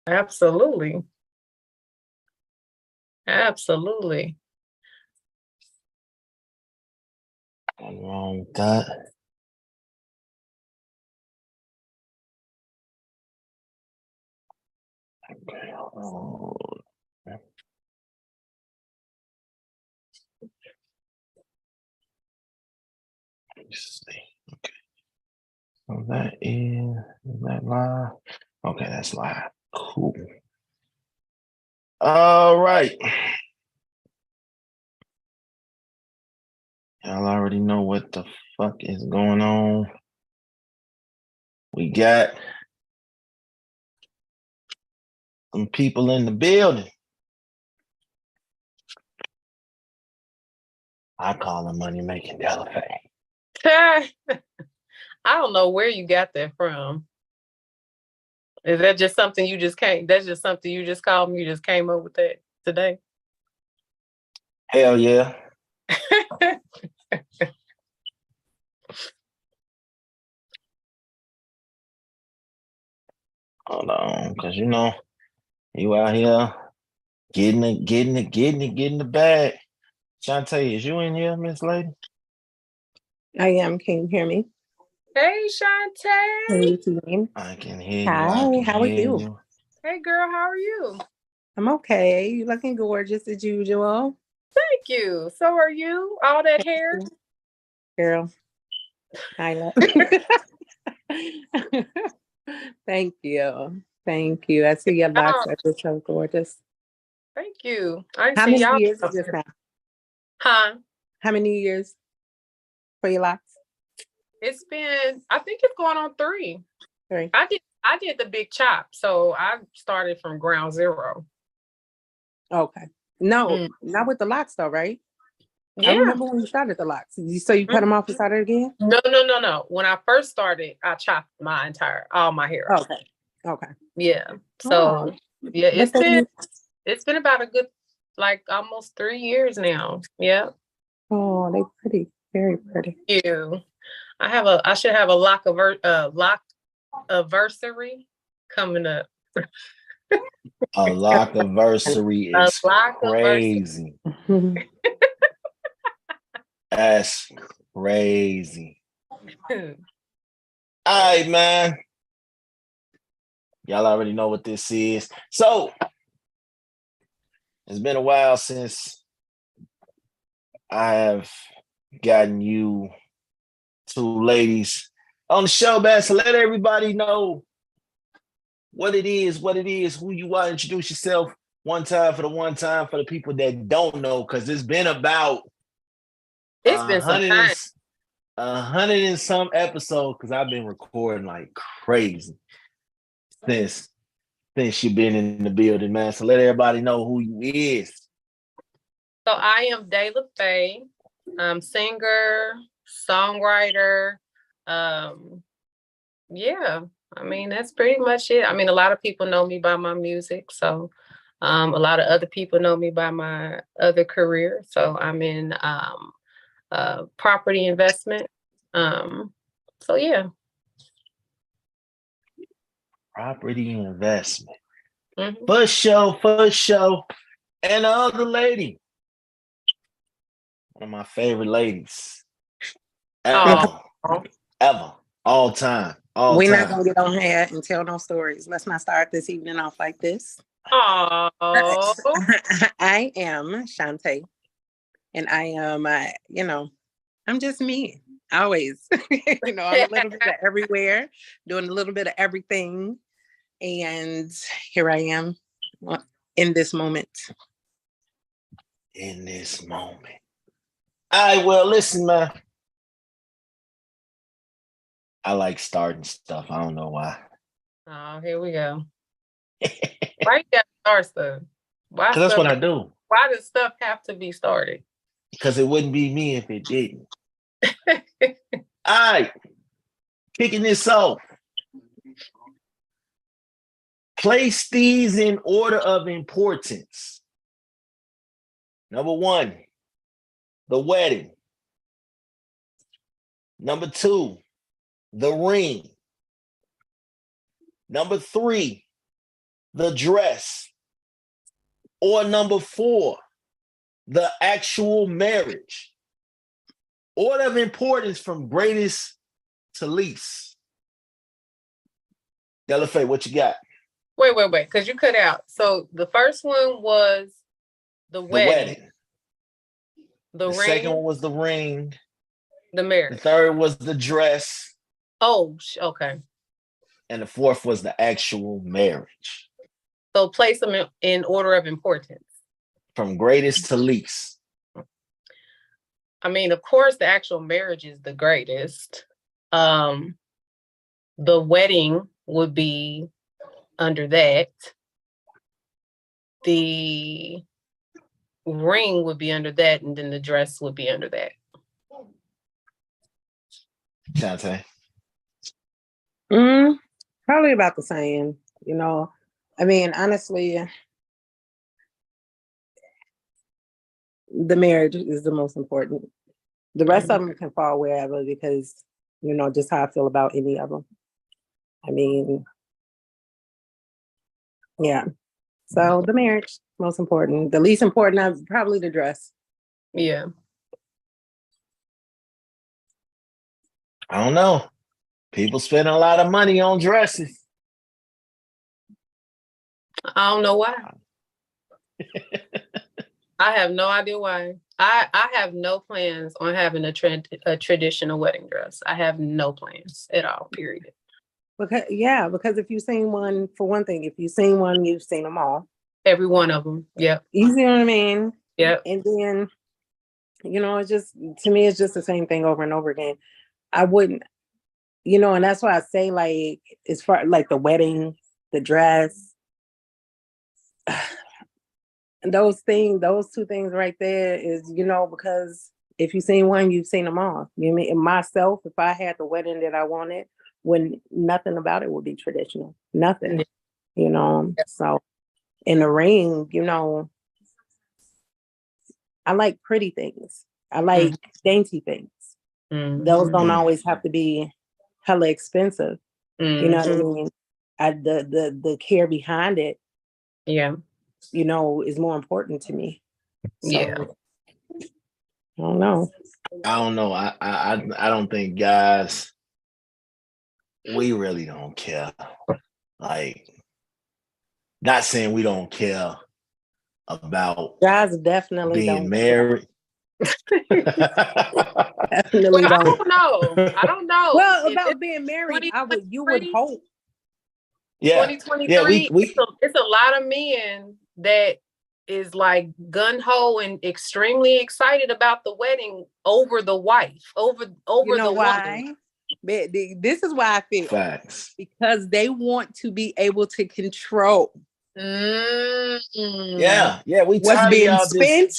Absolutely. Absolutely. Nothing wrong with that. Okay, hold on. Let's see. Okay. So is that live? Okay, that's live. Cool. All right. Y'all already know what the fuck is going on. We got some people in the building. I call them money making Delafaye. I don't know where you got that from. Is that just something you just came? That's just something you just called me. You just came up with that today. Hell yeah. Hold on, because you know, you out here getting the bag. Chaunte, is you in here, Miss Lady? I am. Can you hear me? Hey, Chaunte. I can hear you. Hi, how are you? Hey, girl, how are you? I'm okay. You looking gorgeous as usual. Thank you. So are you? All that hair? Girl. I love Thank you. Thank you. I see your locks are just so gorgeous. Thank you. I How see many y'all. years is this now? Huh? How many years for your locks? It's been, I think it's going on 3. 3. I did the big chop, so I started from ground zero. Okay. No, not with the locks though, right? Yeah. I remember when you started the locks. So you cut them off and started again? No. When I first started, I chopped all my hair. Okay. Yeah. So yeah, it's been about a good like almost 3 years now. Yeah. Oh, they pretty, very pretty. Thank you. I should have a lock anniversary coming up. A lock anniversary is crazy. That's crazy. All right, man. Y'all already know what this is. So it's been a while since I have gotten you two ladies on the show, man. So let everybody know what it is, who you are. Introduce yourself one time for the people that don't know, because it's been about it's been some time. 100 and some episodes, because I've been recording like crazy since you've been in the building, man. So let everybody know who you is. So I am Delafaye. I'm singer, songwriter. Yeah, I mean, that's pretty much it. I mean, a lot of people know me by my music. So a lot of other people know me by my other career. So I'm in property investment. So yeah. Property investment. Mm-hmm. For sure. And the other lady, one of my favorite ladies ever, all time. We're not gonna get on here and tell no stories. Let's not start this evening off like this. Oh, I am Chaunte, and I am, I'm just me. Always, I'm a little bit of everywhere, doing a little bit of everything, and here I am in this moment. In this moment. All right, well, listen, man. I like starting stuff. I don't know why. Oh, here we go. Why you gotta start stuff? Because that's what I do. Why does stuff have to be started? Because it wouldn't be me if it didn't. All right. Kicking this off. Place these in order of importance. Number 1, the wedding. Number 2, the ring. Number 3, the dress, or number 4, the actual marriage? Order of importance from greatest to least. Delafaye, what you got? Wait, because you cut out. So the first one was the The wedding, wedding. the The ring, second one was the ring. the The marriage. third was the dress. Oh, okay. And the fourth was the actual marriage. So place them in order of importance. From greatest to least. I mean, of course, the actual marriage is the greatest. The wedding would be under that. The ring would be under that, and then the dress would be under that. Chaunte. Probably about the same. You know, I mean, honestly, the marriage is the most important. The rest of them can fall wherever because, you know, just how I feel about any of them. I mean, yeah. So the marriage, most important. The least important is probably the dress. Yeah. I don't know. People spend a lot of money on dresses. I don't know why. I have no idea why. I have no plans on having a traditional wedding dress. I have no plans at all, period. Because if you've seen one, for one thing, if you've seen one, you've seen them all. Every one of them. Yep. You see what I mean? Yep. And then, you know, it's just, to me, it's just the same thing over and over again. I wouldn't, you know, and that's why I say, like, as far like the wedding, the dress, and those two things right there is, you know, because if you've seen one, you've seen them all. You know what I mean? And myself, if I had the wedding that I wanted, when nothing about it would be traditional, nothing, you know. So in the ring, you know, I like pretty things. I like dainty things. Those don't always have to be hella expensive. You know what I mean? The care behind it, yeah, you know, is more important to me. So, yeah. I don't know. I don't think guys, we really don't care. Like, not saying we don't care about guys definitely being don't married. definitely Well, don't. I don't know. Well, about being married, you would hope. Yeah. 2023, Yeah, it's a lot of men that is like gun-ho and extremely excited about the wedding over the wife, over You know the why? woman. This is why I feel. Facts. Because they want to be able to control. Yeah, we what's being spent.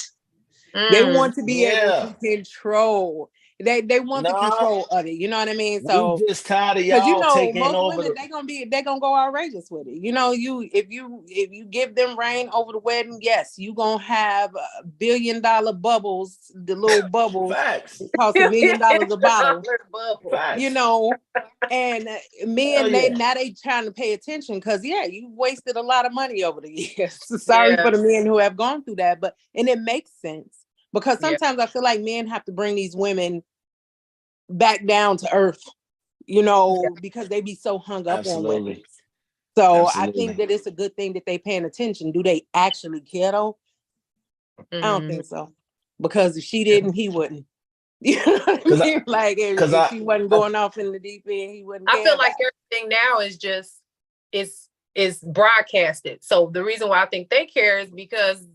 They want to be able to control. They want the control of it. You know what I mean? So we just tired of because, you y'all know, taking most over. women they're gonna go outrageous with it. You know, if you give them reign over the wedding, yes, you gonna have $1 billion bubbles, the little bubbles. Facts. Cost $1 million a bottle. Facts. You know, and men they trying to pay attention because you wasted a lot of money over the years. Sorry for the men who have gone through that, and it makes sense because sometimes I feel like men have to bring these women back down to earth, you know, because they be so hung up on women. So I think that it's a good thing that they paying attention. Do they actually care though? I don't think so. Because if she didn't, he wouldn't. You know what I mean? Like if she wasn't going off in the deep end, he wouldn't care. I feel like everything now is just is broadcasted. So the reason why I think they care is because,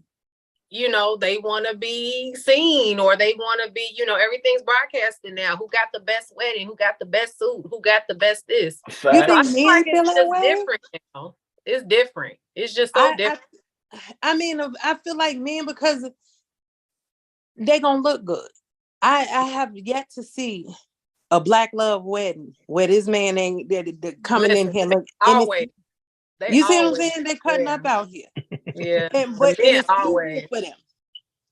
you know, they want to be seen, or they want to be, you know, everything's broadcasted now. Who got the best wedding? Who got the best suit? Who got the best this? You think men feel that way? Different now. It's different. It's just so different. I mean, I feel like men, because they gonna look good. I have yet to see a black love wedding where this man ain't coming in here look always. You see what I'm saying? They cutting up out here. Yeah. But it's easier for them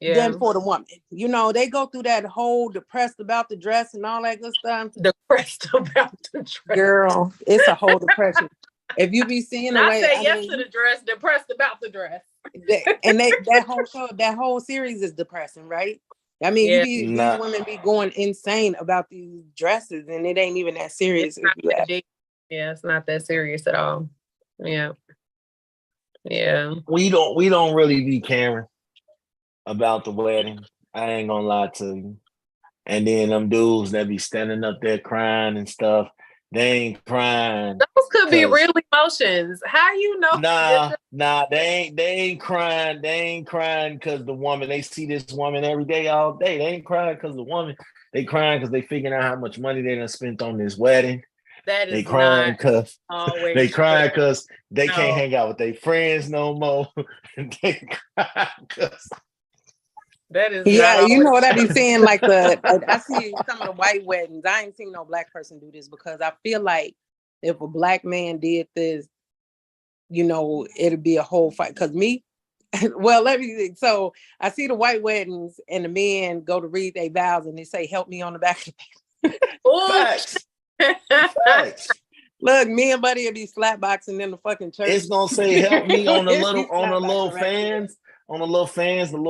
than for the woman. You know, they go through that whole depressed about the dress and all that good stuff. Depressed about the dress. Girl, it's a whole depression. If you be seeing the Not way, say yes to the dress, depressed about the dress. and that whole show, that whole series is depressing, right? I mean, Yeah. these Nah. women be going insane about these dresses, and it ain't even that serious. Yeah, it's not that serious at all. Yeah. Yeah. We don't really be caring about the wedding. I ain't gonna lie to you. And then them dudes that be standing up there crying and stuff, they ain't crying. Those could be real emotions. How you know? Nah, they ain't crying. They ain't crying because the woman, they see this woman every day, all day. They ain't crying because the woman. They crying because they figuring out how much money they done spent on this wedding. That is they crying because they crying because they can't hang out with their friends no more. They crying because that is you know what I be saying? Like I see some of the white weddings. I ain't seen no black person do this because I feel like if a black man did this, you know, it'd be a whole fight. Cause me, well, let me. So I see the white weddings, and the men go to read their vows, and they say, "Help me on the back." Facts. Facts. Look, me and Buddy will be slapboxing in the fucking church. It's gonna say "Help me" on the little fans. On the little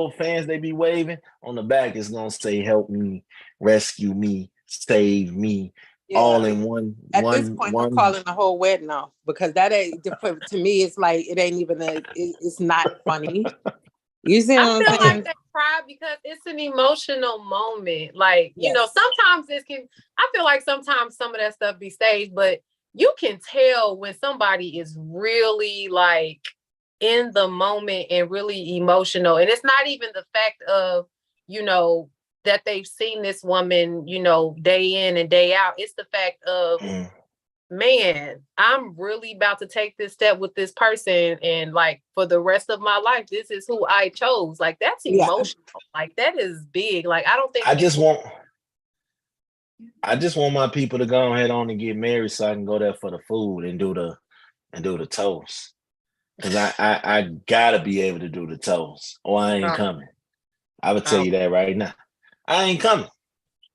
fans they be waving. On the back, it's gonna say "Help me, rescue me, save me." Yeah. All in one. At this point, I'm calling the whole wedding off because that ain't to me. It's like it ain't even it's not funny. You see what I'm saying? I feel like they cry because it's an emotional moment. Like, you know, sometimes I feel like sometimes some of that stuff be staged, but you can tell when somebody is really like in the moment and really emotional. And it's not even the fact of, you know, that they've seen this woman, you know, day in and day out. It's the fact of, man, I'm really about to take this step with this person. And like for the rest of my life, this is who I chose. Like that's emotional. Like that is big. Like I don't think I just want my people to go ahead on and get married so I can go there for the food and do the toast. Cause I gotta be able to do the toast or I ain't coming. I would tell you that right now. I ain't coming.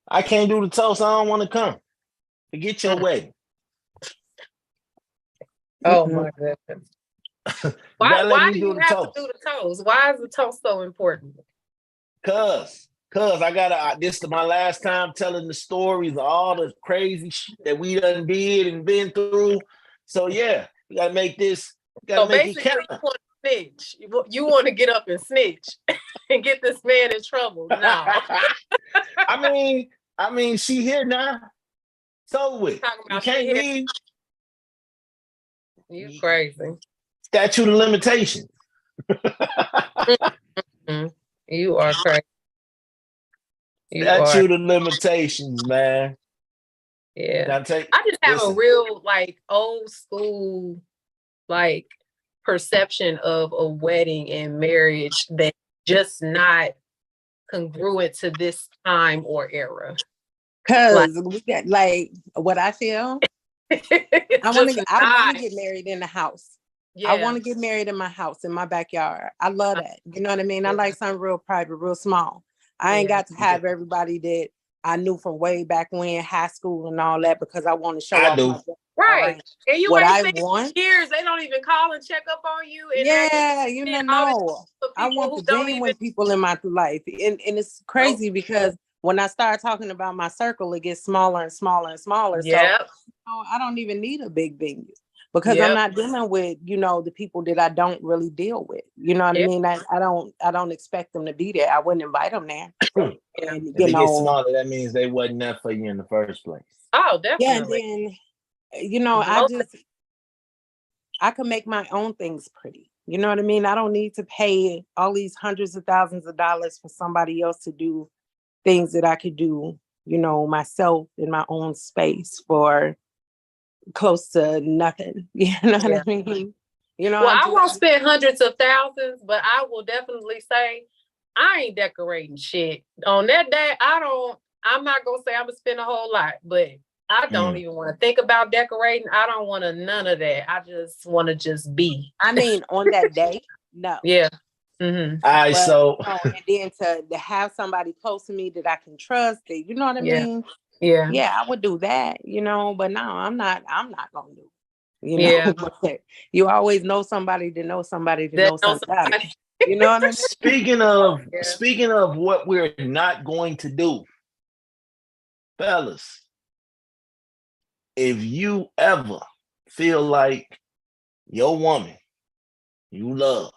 I can't do the toast. I don't want to come. Forget your wedding. Oh my goodness. Why do you have to do the toast? Why is the toast so important? Cause I gotta. This is my last time telling the stories of all the crazy shit that we done did and been through. So yeah, we gotta make this. So basically, you want to snitch. You want to get up and snitch and get this man in trouble. No. I mean, she here now. So with you can't leave. You crazy. Statute of limitations. You are crazy. Statute of limitations, man. Yeah. I just have a real like old school like perception of a wedding and marriage that just not congruent to this time or era. Cause we got like what I feel. I want to get married in the house. Yeah. I want to get married in my house, in my backyard. I love that. You know what I mean? I like something real private, real small. I ain't got to have everybody that I knew from way back when, high school and all that, because I want to show off my right. And you ain't seen years. They don't even call and check up on you. And you know. I want the genuine people in my life. And it's crazy because when I start talking about my circle, it gets smaller and smaller and smaller. Yeah. So I don't even need a big venue because I'm not dealing with, you know, the people that I don't really deal with. You know what I mean? I don't expect them to be there. I wouldn't invite them there. And, if they get smaller, that means they wasn't there for you in the first place. Oh, definitely. Yeah, and then, you know, I can make my own things pretty. You know what I mean? I don't need to pay all these hundreds of thousands of dollars for somebody else to do things that I could do, you know, myself in my own space for close to nothing. You know what I mean? You know, well, I won't spend hundreds of thousands, but I will definitely say I ain't decorating shit. On that day, I'm not gonna say I'm gonna spend a whole lot, but I don't even want to think about decorating. I don't want none of that. I just want to just be. I mean, on that day, no. Yeah. Mm-hmm. All right, so and then to have somebody close to me that I can trust, that you know what I mean? Yeah. Yeah, I would do that, you know, but no, I'm not gonna do. you know. But you always know somebody to know somebody to know somebody. You know what I mean? Speaking of what we're not going to do, fellas, if you ever feel like your woman you love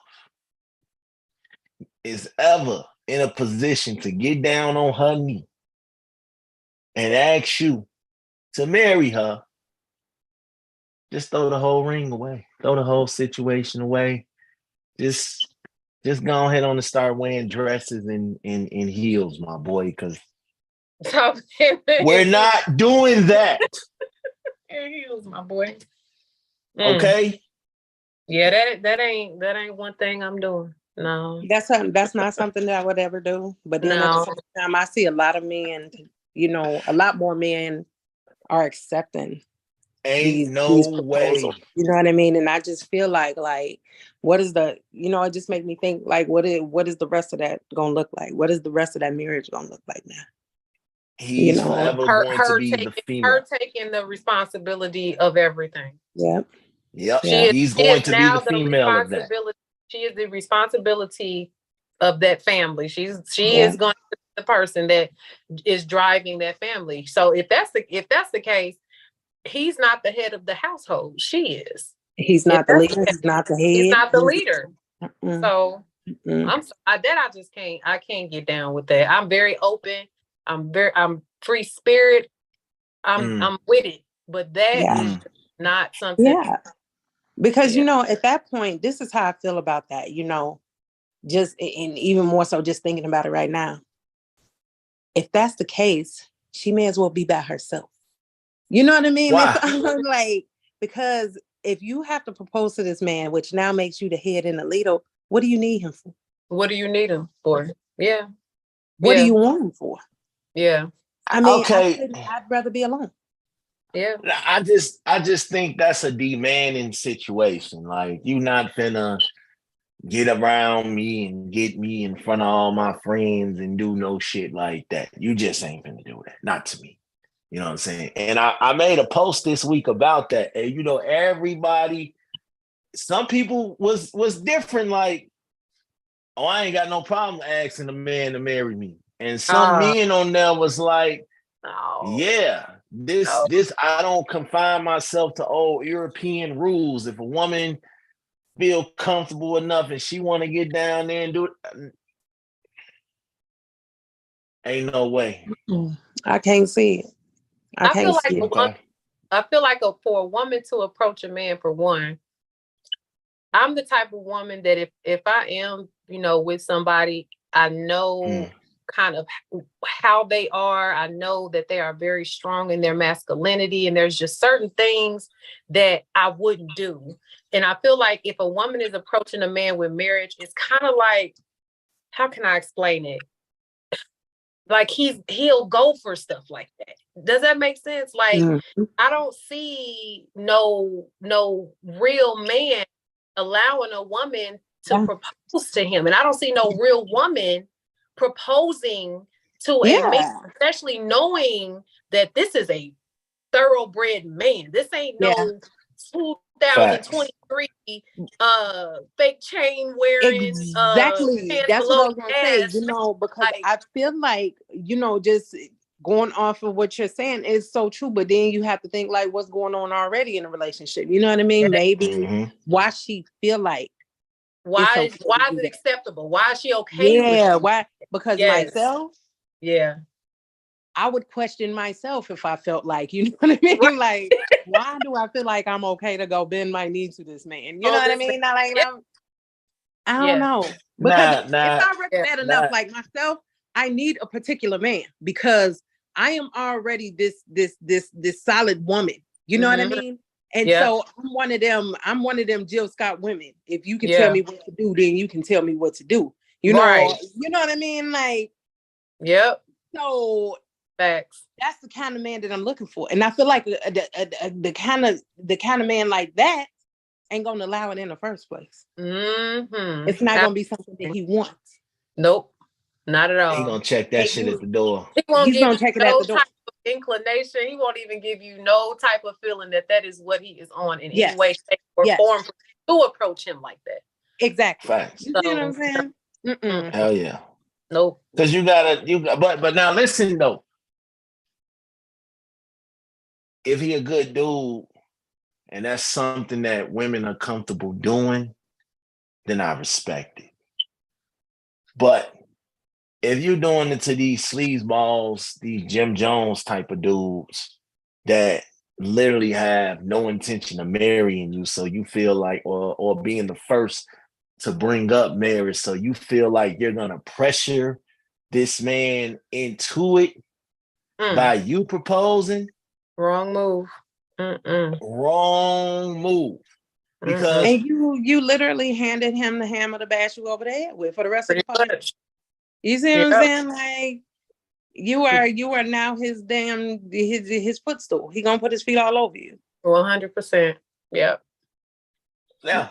is ever in a position to get down on her knee and ask you to marry her, just throw the whole ring away. Throw the whole situation away. Just go ahead on and start wearing dresses and heels, my boy, because we're not doing that. Heels, my boy. Okay. Yeah, that ain't one thing I'm doing. No. That's not something that I would ever do. But then at the same time, I see a lot of men, you know, a lot more men are accepting these proposals. Way. You know what I mean? And I just feel like what is the, you know, it just make me think like what is the rest of that gonna look like? What is the rest of that marriage gonna look like now? He's forever going to be the female. Her taking the responsibility of everything. Yep. He's going to be the female of that. She is the responsibility of that family. She is going to be the person that is driving that family. So if that's the case, he's not the head of the household. She is. He's not the leader. He's not the head. He's not the leader. Mm-mm. So I can't get down with that. I'm very open. I'm free spirit. I'm with it. But that is not something. Yeah. Because, you know, at that point, this is how I feel about that, you know, just, and even more so just thinking about it right now. If that's the case, she may as well be by herself. You know what I mean? Why? Like, because if you have to propose to this man, which now makes you the head and the leader, what do you need him for? What do you need him for? Yeah. What do you want him for? Yeah. I mean, I'd rather be alone. Yeah. I just think that's a demanding situation. Like, you not finna get around me and get me in front of all my friends and do no shit like that. You just ain't finna do that. Not to me. You know what I'm saying? And I made a post this week about that. And, you know, everybody, some people was different. Like, oh, I ain't got no problem asking a man to marry me. And some men on there was like, this I don't confine myself to old European rules. If a woman feel comfortable enough and she want to get down there and do it, ain't no way. I can't see it. I feel like for a woman to approach a man, for one, I'm the type of woman that if I am, you know, with somebody, I know kind of how they are. I know that they are very strong in their masculinity, and there's just certain things that I wouldn't do. And I feel like if a woman is approaching a man with marriage, it's kind of like, how can I explain it? Like he'll go for stuff like that. Does that make sense? Like, I don't see no real man allowing a woman to propose to him. And I don't see no real woman proposing to a man, especially knowing that this is a thoroughbred man. This ain't no 2023 fake chain wearing. Exactly. That's what I was gonna say, you know, because I feel like, you know, just going off of what you're saying is so true, but then you have to think like what's going on already in a relationship. You know what I mean? Maybe why she feel like why is it acceptable? Why is she okay with it? Why? Because myself, I would question myself if I felt like, you know what I mean? Right. Like, why do I feel like I'm okay to go bend my knee to this man? You know what I mean? Not like I don't know. Because it's already bad enough. Like myself, I need a particular man because I am already this solid woman. You know what I mean? And so I'm one of them Jill Scott women. If you can tell me what to do, then you can tell me what to do. You know, you know what I mean? Like, so facts. That's the kind of man that I'm looking for. And I feel like the kind of man like that ain't gonna allow it in the first place. It's not gonna be something that he wants. Nope. Not at all. He gonna check that shit at the door. He's gonna check it at the door. inclination. He won't even give you no type of feeling that is what he is on in Yes. any way, shape, or Yes. form to approach him like that. Exactly. Facts. You see what I'm saying? Hell yeah. Nope. Because but now listen though. If he a good dude and that's something that women are comfortable doing, then I respect it. But if you're doing it to these sleazeballs, these Jim Jones type of dudes that literally have no intention of marrying you, so you feel like, or being the first to bring up marriage, so you feel like you're gonna pressure this man into it by you proposing, wrong move. Wrong move. Because and you literally handed him the hammer to bash you over the head with for the rest of the podcast. You see what I'm saying? Like you are now his his footstool. He gonna put his feet all over you. 100%. Yep. Yeah.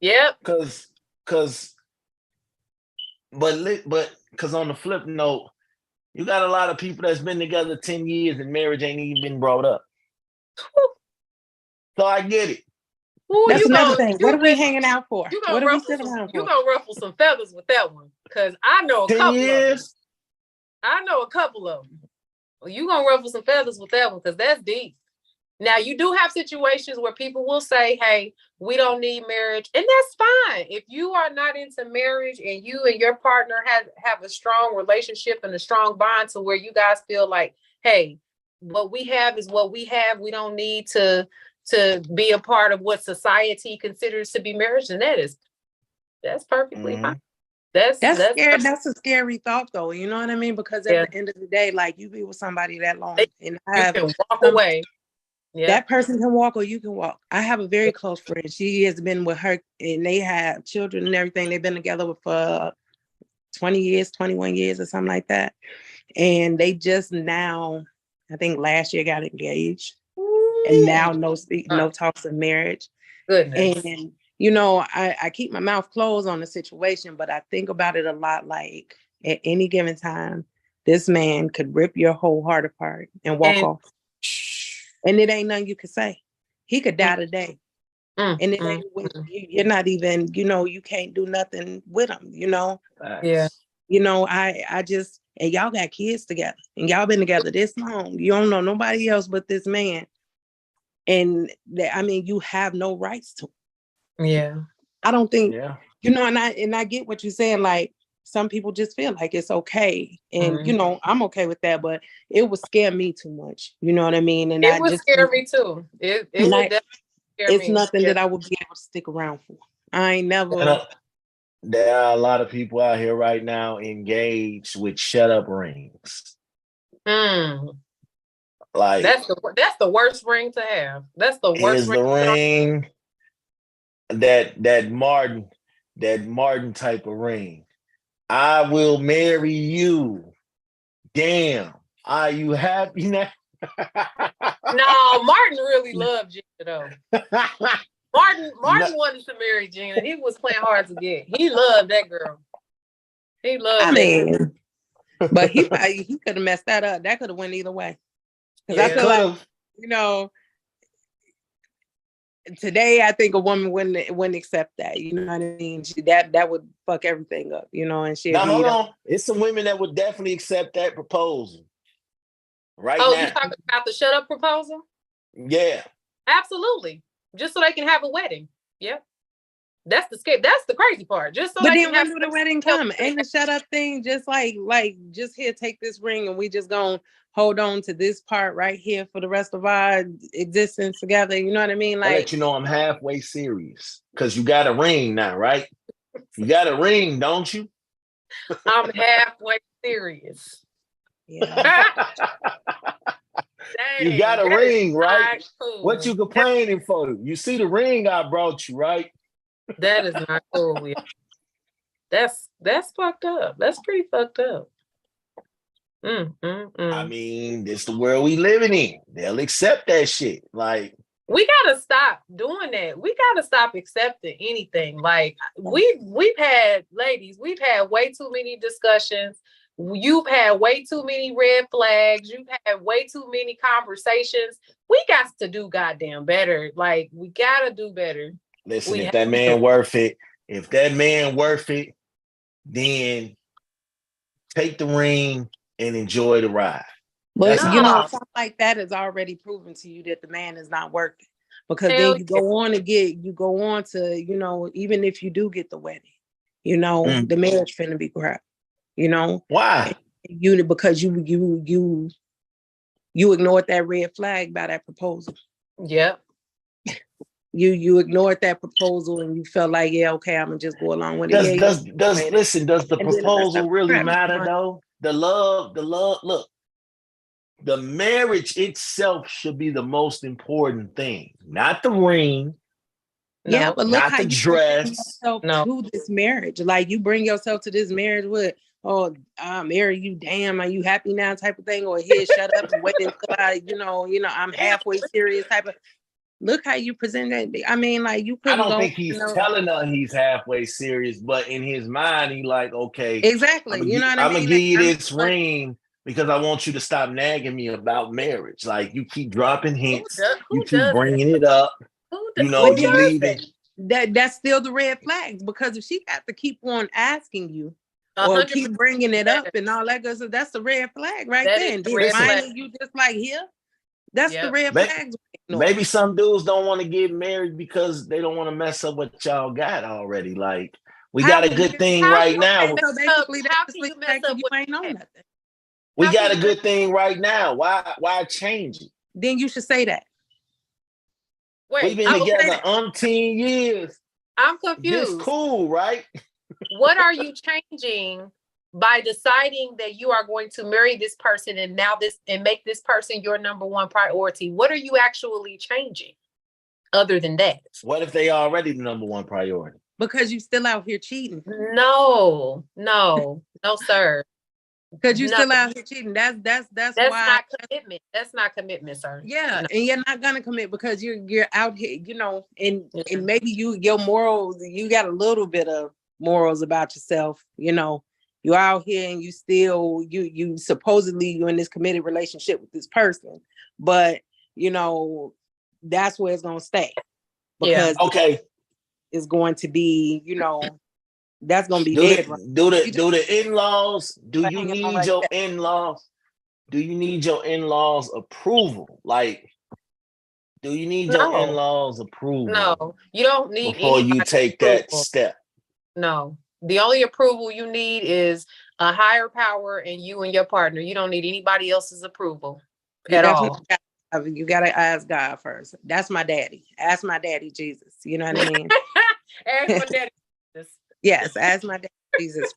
Yep. Because on the flip note, you got a lot of people that's been together 10 years and marriage ain't even been brought up. So I get it. Ooh, that's another thing. What are we hanging out for? What are we sitting around for? You're gonna ruffle some feathers with that one. Because I know a 10 couple years? of them. I know a couple of them. Well, you're gonna ruffle some feathers with that one because that's deep. Now, you do have situations where people will say, hey, we don't need marriage. And that's fine. If you are not into marriage and you and your partner have a strong relationship and a strong bond to where you guys feel like, hey, what we have is what we have. We don't need to be a part of what society considers to be marriage. And that's perfectly fine. That's scary. That's a scary thought, though. You know what I mean? Because at the end of the day, like you be with somebody that long and you can walk away. Yeah. That person can walk or you can walk. I have a very close friend. She has been with her and they have children and everything. They've been together for 20 years, 21 years or something like that. And they just now, I think last year got engaged. And now no talks of marriage. Goodness. And, you know, I keep my mouth closed on the situation, but I think about it a lot. Like at any given time, this man could rip your whole heart apart and walk off. And it ain't nothing you can say. He could die today. And it ain't you're not even, you know, you can't do nothing with him, you know? Yeah. You know, I just, and y'all got kids together and y'all been together this long. You don't know nobody else but this man. And I mean, you have no rights to him. Yeah. I don't think, you know, and I get what you're saying. Like some people just feel like it's okay. And, you know, I'm okay with that, but it would scare me too much. You know what I mean? And it would scare me too. It would definitely scare me. It's nothing that I would be able to stick around for. I ain't never. There are a lot of people out here right now engaged with shut up rings. Like that's the worst ring to have. That's the worst ring. The ring that Martin type of ring. I will marry you. Damn. Are you happy now? No, Martin really loved Gina though. Martin wanted to marry Gina. He was playing hard to get. He loved that girl. He loved but he could have messed that up. That could have went either way. Because I feel like, you know, today I think a woman wouldn't accept that. You know what I mean? That would fuck everything up, you know, and shit. Now hold on. It's some women that would definitely accept that proposal. Right now. Oh, you talking about the shut up proposal? Yeah. Absolutely. Just so they can have a wedding. Yep. That's the crazy part. Just so but they then can when do the wedding come? Ain't the shut up thing just like just here, take this ring and we just gonna hold on to this part right here for the rest of our existence together. You know what I mean? Like, I'll let you know I'm halfway serious because you got a ring now, right? You got a ring, don't you? I'm halfway serious. Yeah. Dang, you got a ring, right? Cool. What you complaining for? You see the ring I brought you, right? That is not cool. That's fucked up. That's pretty fucked up. I mean, this the world we living in. They'll accept that shit. Like, we gotta stop doing that. We gotta stop accepting anything. Like we've had way too many discussions You've had way too many red flags. You've had way too many conversations. We got to do goddamn better. Like, we got to do better. Listen, if that man worth it, then take the ring and enjoy the ride. But No. you know, something like that is already proven to you that the man is not working. Because then you go on to, you know, even if you do get the wedding, you know, the marriage finna be crap. You know? Why? Because you ignored that red flag by that proposal. Yep. You ignored that proposal and you felt like, yeah, okay, I'm gonna just go along with it. Does the proposal really matter though? The love, look, the marriage itself should be the most important thing, not the ring. Yeah, but look not how the you dress. To this marriage. Like, you bring yourself to this marriage with, oh, I marry you, damn, are you happy now type of thing, or here, shut up and wait until I, you know, I'm halfway serious type of. Look how you present that. I mean, like, you couldn't I don't think he's telling her he's halfway serious, but in his mind, he like, okay, exactly. I'm gonna give you this ring because I want you to stop nagging me about marriage. Like, you keep dropping hints, you keep bringing it up. You know, you leaving. That's still the red flags, because if she got to keep on asking you or 100%. Keep bringing it up and all that good stuff, that's the red flag right there. And then finally you just like, here, that's the red flags. Maybe some dudes don't want to get married because they don't want to mess up what y'all got already. Like, we got a good thing right now. So basically, that's the fact that you ain't know nothing. We got a good thing right now. Why change it? Then you should say that. We've been together umpteen years. I'm confused. This cool, right? What are you changing by deciding that you are going to marry this person and make this person your number one priority? What are you actually changing other than that? What if they already the number one priority? Because you still out here cheating. No, sir. Because you still out here cheating. That's why. Not commitment. That's not commitment, sir. Yeah, no. And you're not gonna commit because you're out here, you know, and maybe your morals, you got a little bit of morals about yourself, you know. You're out here and you still you supposedly you're in this committed relationship with this person, but you know that's where it's gonna stay. Because it's going to be, you know, that's gonna be dead. Do the in-laws? Do you need your in-laws? Do you need your in-laws approval? Like, do you need your in-laws approval? No, you don't need before you take that step. No, the only approval you need is a higher power and you and your partner. You don't need anybody else's approval at all. You gotta ask God first. That's my daddy. Ask my daddy Jesus. You know what I mean? Ask my daddy Jesus. Yes, ask my daddy Jesus.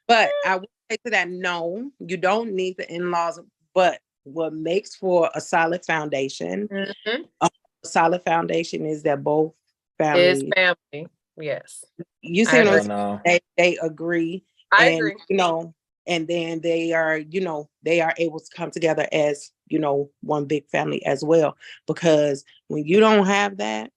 But I would say to that, no, you don't need the in-laws. But what makes for a solid foundation, a solid foundation is that both families. Is family. Yes. You see what I'm saying? They agree. I agree. You know, and then they are, you know, they are able to come together as, you know, one big family as well. Because when you don't have that,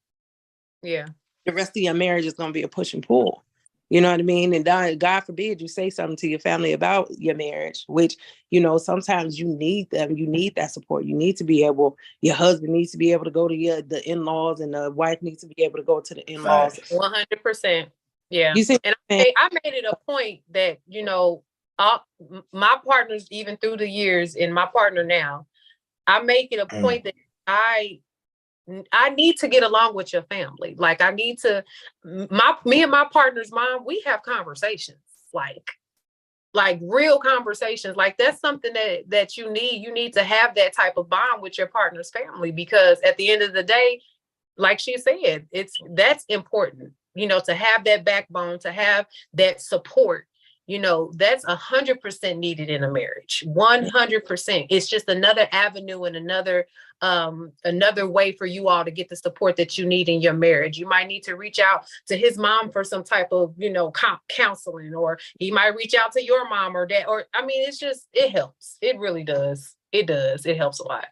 the rest of your marriage is going to be a push and pull. You know what I mean? And God forbid you say something to your family about your marriage, which, you know, sometimes you need them. You need that support. You need to be able, your husband needs to be able to go to the in-laws, and the wife needs to be able to go to the in-laws. 100%. Yeah. You see, and I made it a point that, you know, my partners, even through the years, and my partner now, I make it a point that I need to get along with your family. Like, I need to, me and my partner's mom, we have conversations, like real conversations. Like, that's something that you need to have that type of bond with your partner's family, because at the end of the day, like she said, that's important, you know, to have that backbone, to have that support. You know, that's 100% needed in a marriage. 100%. It's just another avenue and another way for you all to get the support that you need in your marriage. You might need to reach out to his mom for some type of, you know, counseling, or he might reach out to your mom or dad. Or, I mean, it helps. It really does. It does. It helps a lot.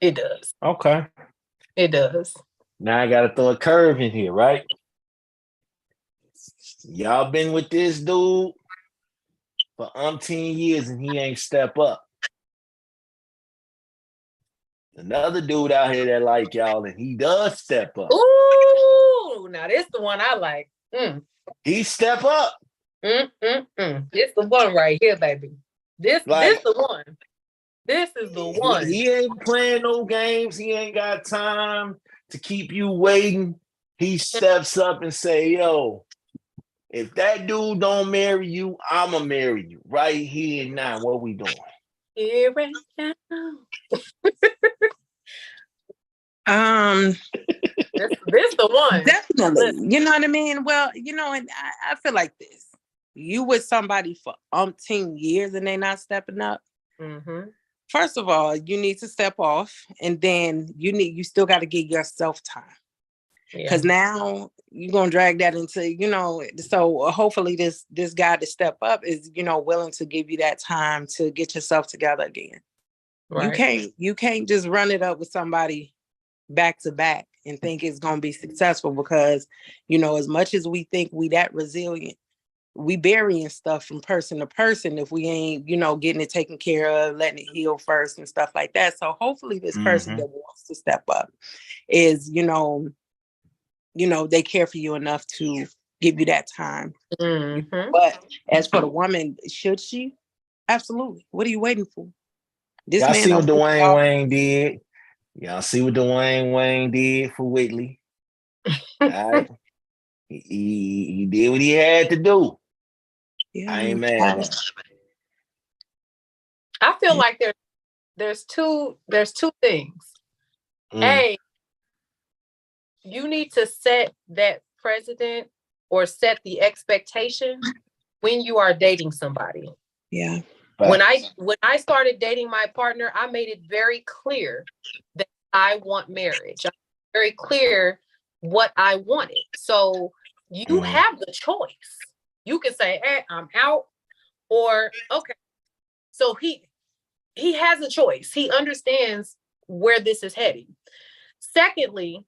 It does. Okay. It does. Now I got to throw a curve in here, right? Y'all been with this dude for umpteen years and he ain't step up. Another dude out here that like y'all and he does step up. Ooh, now this the one I like. He step up. This the one right here, baby. This the one. This is the one. He ain't playing no games. He ain't got time to keep you waiting. He steps up and say, yo, if that dude don't marry you, I'ma marry you right here and now. What we doing? Here and now. This the one. Definitely. You know what I mean? Well, you know, and I feel like this. You with somebody for umpteen years and they not stepping up. Mm-hmm. First of all, you need to step off, and then you still got to give yourself time. Because now you're gonna drag that into, you know, so hopefully this guy to step up is, you know, willing to give you that time to get yourself together again. Right. You can't just run it up with somebody back to back and think it's gonna be successful, because, you know, as much as we think we that resilient, we burying stuff from person to person if we ain't, you know, getting it taken care of, letting it heal first and stuff like that. So hopefully this person that wants to step up is, you know, they care for you enough to give you that time. Mm-hmm. But as for the woman, should she? Absolutely. What are you waiting for? This Y'all man see what Dwayne Wayne did? Y'all see what Dwayne Wayne did for Whitley? All right. He did what he had to do. Yeah, I ain't mad at him. I feel like there's two things. A, you need to set that precedent or set the expectation when you are dating somebody. Yeah. When I started dating my partner, I made it very clear that I want marriage. I'm very clear what I wanted. So you have the choice. You can say, hey, I'm out, or okay. So he has a choice. He understands where this is heading. Secondly,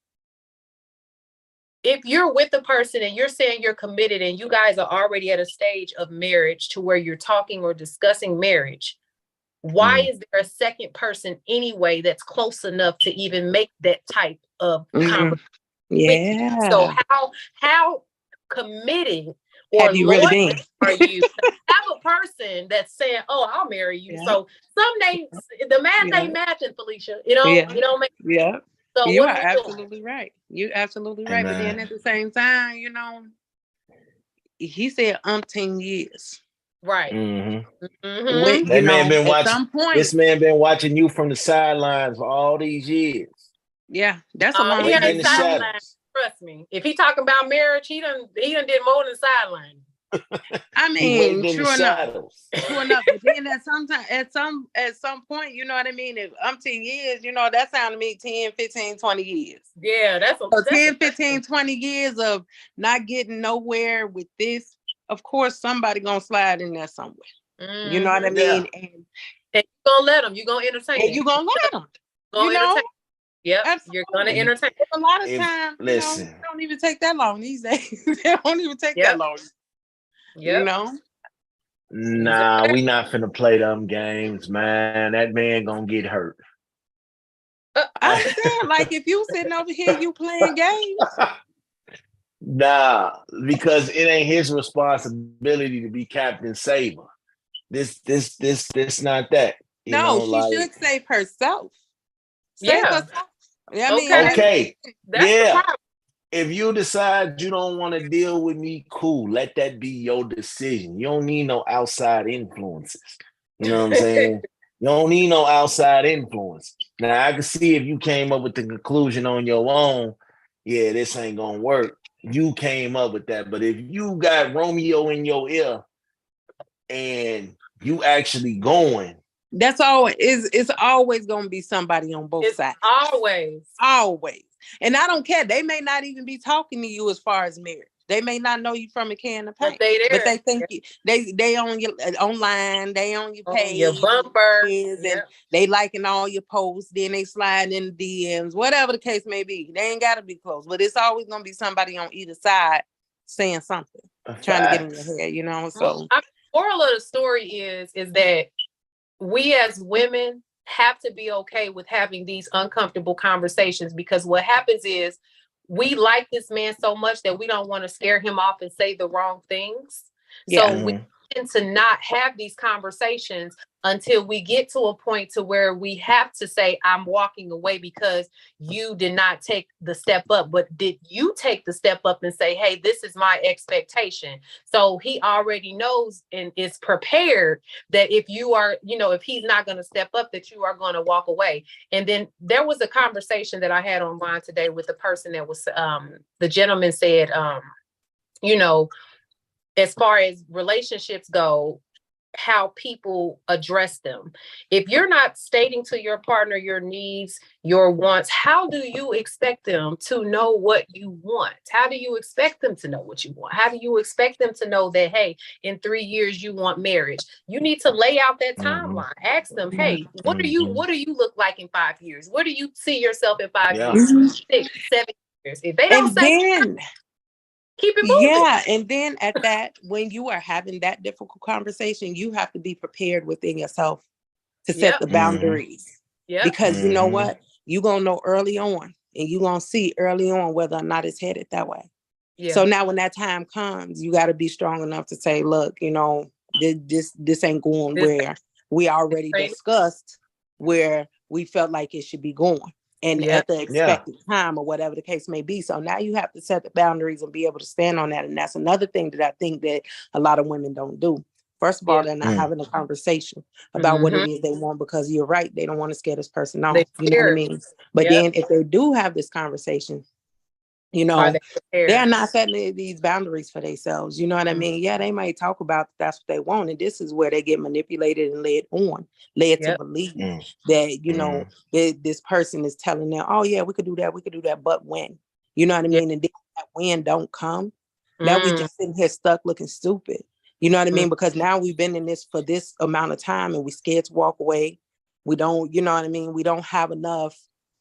if you're with the person and you're saying you're committed and you guys are already at a stage of marriage to where you're talking or discussing marriage, why is there a second person anyway that's close enough to even make that type of conversation? Yeah. So how committed or have you really been? Are you to have a person that's saying, "Oh, I'll marry you"? Yeah. So some days the math ain't matching, Felicia. You know, make So you are absolutely right. You're absolutely right. But then at the same time, you know, he said umpteen years. Right. When, that man been watching. At some point, this man been watching you from the sidelines for all these years. Yeah, that's a long time. In the shadows. Trust me. If he talking about marriage, he done did more than sideline. I mean, true enough. But then at some point, you know what I mean? If umpteen years, you know, that sounded to me 10, 15, 20 years. Yeah, that's 10, 15, 20 years of not getting nowhere with this. Of course, somebody gonna slide in there somewhere. You know what I mean? And you're gonna let them. You're gonna entertain. And you're gonna let them. You know? Yep, you're gonna entertain. A lot of times, listen, it don't even take that long these days. It don't even take that long. Yep. You know? Nah, we not finna play them games, man. That man gonna get hurt. I understand. Like if you sitting over here, you playing games. Nah, because it ain't his responsibility to be Captain Saber. This not that. She should save herself. Save herself. I mean, okay. That's the problem. If you decide you don't want to deal with me, cool. Let that be your decision. You don't need no outside influences. You know what I'm saying? You don't need no outside influence. Now, I can see if you came up with the conclusion on your own, yeah, this ain't going to work. You came up with that. But if you got Romeo in your ear and you actually going, that's always, it's always going to be somebody on both sides. Always. And I don't care. They may not even be talking to you as far as marriage. They may not know you from a can of paint, but they think they on your online, they on your page, your bumper, and they liking all your posts. Then they slide in the DMs, whatever the case may be. They ain't got to be close, but it's always gonna be somebody on either side saying something, trying to get in your head. You know, so moral of the story is that we as women have to be okay with having these uncomfortable conversations, because what happens is we like this man so much that we don't want to scare him off and say the wrong things. So we tend to not have these conversations until we get to a point to where we have to say, I'm walking away because you did not take the step up. But did you take the step up and say, hey, this is my expectation? So he already knows and is prepared that if you are, if he's not going to step up, that you are going to walk away. And then there was a conversation that I had online today with the person that was, the gentleman said, as far as relationships go, how people address them. If you're not stating to your partner your needs, your wants, how do you expect them to know what you want? How do you expect them to know what you want? How do you expect them to know that, hey, in 3 years you want marriage? You need to lay out that timeline. Ask them, hey, what do you look like in 5 years? Where do you see yourself in 5 years, 6, 7 years? If they don't keep it moving. Yeah. And then at that, when you are having that difficult conversation, you have to be prepared within yourself to set the boundaries. Because you know what? You're going to know early on, and you're going to see early on whether or not it's headed that way. So now when that time comes, you got to be strong enough to say, look, this ain't going where we already discussed where we felt like it should be going. And at the expected time, or whatever the case may be. So now you have to set the boundaries and be able to stand on that. And that's another thing that I think that a lot of women don't do. First of all, they're not having a conversation about what it is they want, because you're right. They don't want to scare this person off. You know what I mean? But then if they do have this conversation, they're not setting these boundaries for themselves. You know what I mean? Yeah, they might talk about that's what they want. And this is where they get manipulated and led to believe that, this person is telling them, oh yeah, we could do that. But when, you know what I mean? And then that when don't come, now we just sitting here stuck looking stupid. You know what I mean? Because now we've been in this for this amount of time and we're scared to walk away. We don't, you know what I mean? We don't have enough,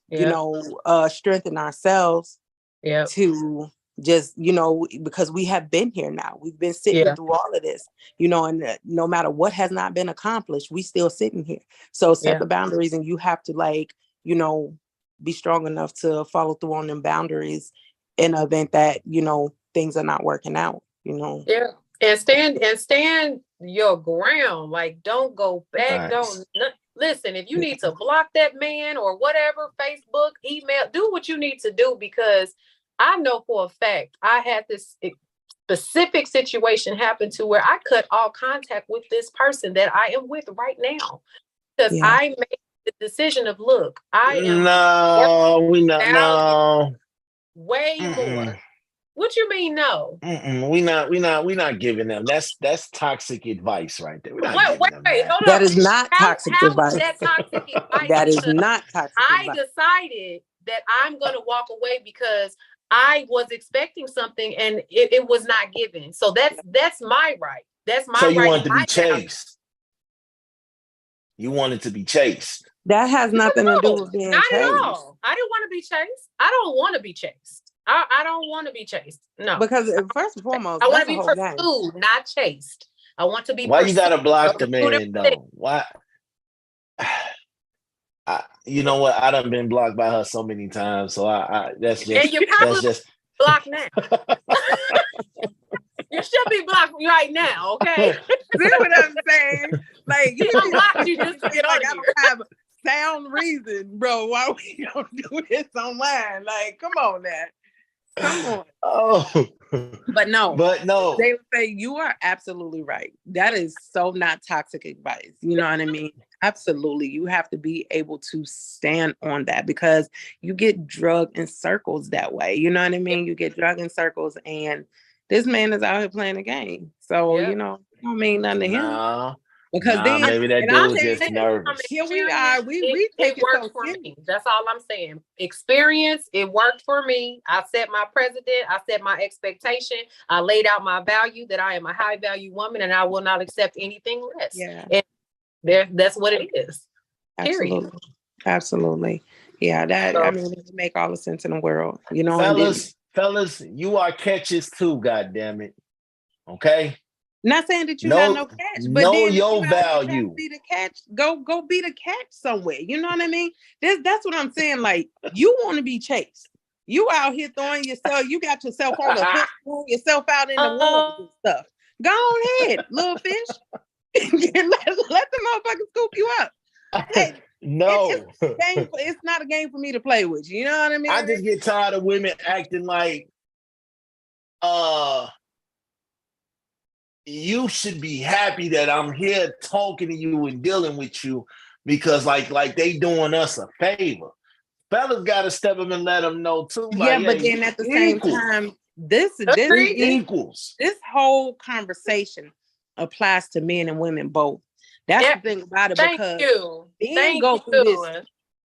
strength in ourselves to just, because we have been here now. We've been sitting through all of this, and no matter what has not been accomplished, we still sitting here. So set the boundaries, and you have to be strong enough to follow through on them boundaries in the event that, things are not working out, Yeah. And stand your ground. Like, don't go back. Nice. Listen, if you need to block that man or whatever, Facebook, email, do what you need to do, because I know for a fact I had this specific situation happen to where I cut all contact with this person that I am with right now, because I made the decision of, look, I am way more. What you mean no? We not giving them. That's toxic advice right there. Wait, hold on. That is not toxic advice. That toxic advice? That is not toxic advice. I decided that I'm going to walk away because I was expecting something and it was not given. So that's my right. That's my right. So you want to be chased. You wanted to be chased. That has nothing to do with being chased. Not at all. I didn't want to be chased. I don't want to be chased. I don't want to be chased. No. Because first and foremost, I want to be pursued, not chased. I want to be Why pursued. You gotta block the man though? Why? You know what? I done been blocked by her so many times. So that's just, and you're probably just blocked now. You should be blocked right now, okay? See what I'm saying? Like, you blocked you just to get on I don't have a sound reason, bro, why we don't do this online. Like, come on now. Come on. Oh. But no. They say you are absolutely right. That is so not toxic advice. You know what I mean? Absolutely. You have to be able to stand on that, because you get drugged in circles that way. You know what I mean? You get drugged in circles, and this man is out here playing a game. So, it don't mean nothing to him. Because then maybe that dude's just nervous. Here we are. We take it so for me. That's all I'm saying. Experience, it worked for me. I set my precedent. I set my expectation. I laid out my value, that I am a high value woman and I will not accept anything less. Yeah. And that's what it is. Period. Absolutely. Yeah, it make all the sense in the world. You know, fellas, you are catches too, goddammit. Okay? Not saying that you got Know no catch, but know then if your you out here trying value. to be the catch, go be the catch somewhere. You know what I mean? That's what I'm saying. Like, you want to be chased. You out here throwing yourself, you got yourself on the hook, throwing yourself out in the woods and stuff. Go on ahead, little fish. let the motherfucker scoop you up. Hey, No. it's not a game for me to play with. You know what I mean? I just get tired of women acting like you should be happy that I'm here talking to you and dealing with you because like they doing us a favor. Fellas got to step up and let them know too. Yeah, Like, but hey, then at the same time, this equals. this whole conversation applies to men and women both. That's the thing about it, because men go through this.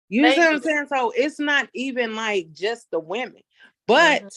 You know what I'm saying? So it's not even like just the women, but